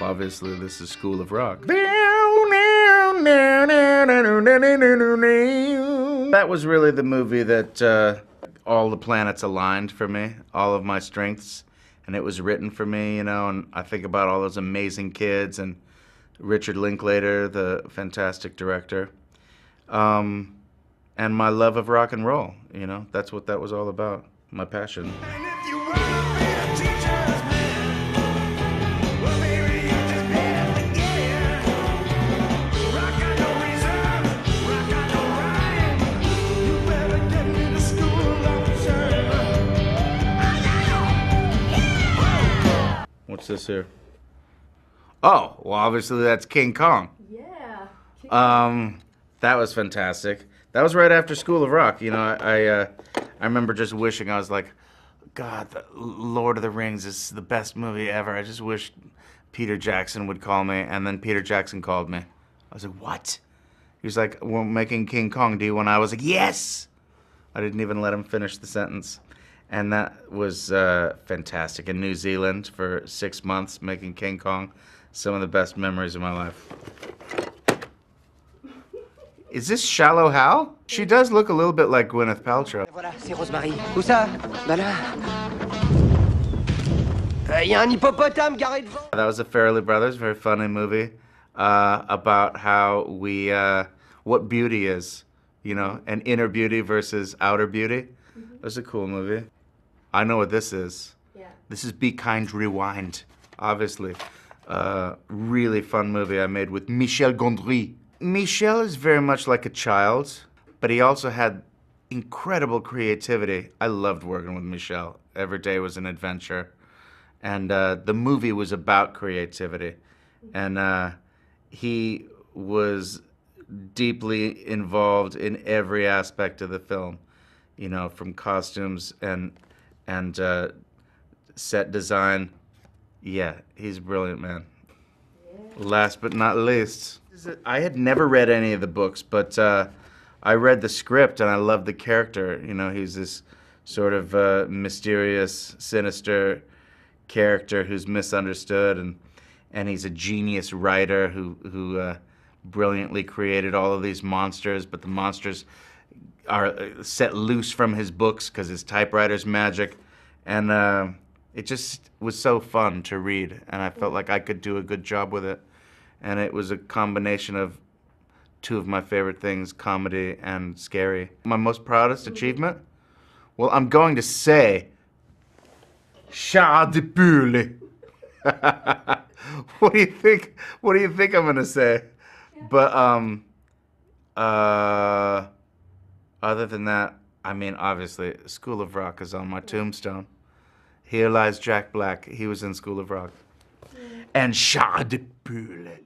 Obviously, this is School of Rock. That was really the movie that all the planets aligned for me, all of my strengths, and it was written for me, you know, and I think about all those amazing kids and Richard Linklater, the fantastic director, and my love of rock and roll, you know, that's what that was all about, my passion. What's this here? Oh, well, obviously that's King Kong. Yeah. That was fantastic. That was right after School of Rock. You know, I remember just wishing, I was like, God, the Lord of the Rings is the best movie ever. I just wish Peter Jackson would call me, and then Peter Jackson called me. I was like, what? He was like, we're making King Kong, do you want? I was like, yes! I didn't even let him finish the sentence. And that was fantastic. In New Zealand for 6 months, making King Kong. Some of the best memories of my life. Is this Shallow Hal? She does look a little bit like Gwyneth Paltrow. Voilà, c'est Rosemary. Où ça? Bah là. Y a un hippopotame garé devant. That was the Farrelly Brothers, very funny movie about how we, what beauty is, you know, and inner beauty versus outer beauty. It was a cool movie. I know what this is. Yeah. This is Be Kind, Rewind, obviously. Really fun movie I made with Michel Gondry. Michel is very much like a child, but he also had incredible creativity. I loved working with Michel. Every day was an adventure. And the movie was about creativity. And he was deeply involved in every aspect of the film, you know, from costumes and set design. Yeah, he's a brilliant man. Yeah. Last but not least, I had never read any of the books, but I read the script and I loved the character. You know, he's this sort of mysterious, sinister character who's misunderstood, and he's a genius writer who brilliantly created all of these monsters, but the monsters are set loose from his books because his typewriter's magic, and it just was so fun to read, and I felt like I could do a good job with it, and it was a combination of two of my favorite things, comedy and scary. My most proudest achievement? Well, I'm going to say Char de Poule. What do you think? What do you think I'm gonna say? Yeah. But other than that, I mean, obviously, School of Rock is on my tombstone. Here lies Jack Black. He was in School of Rock. Yeah. And Char de Poule.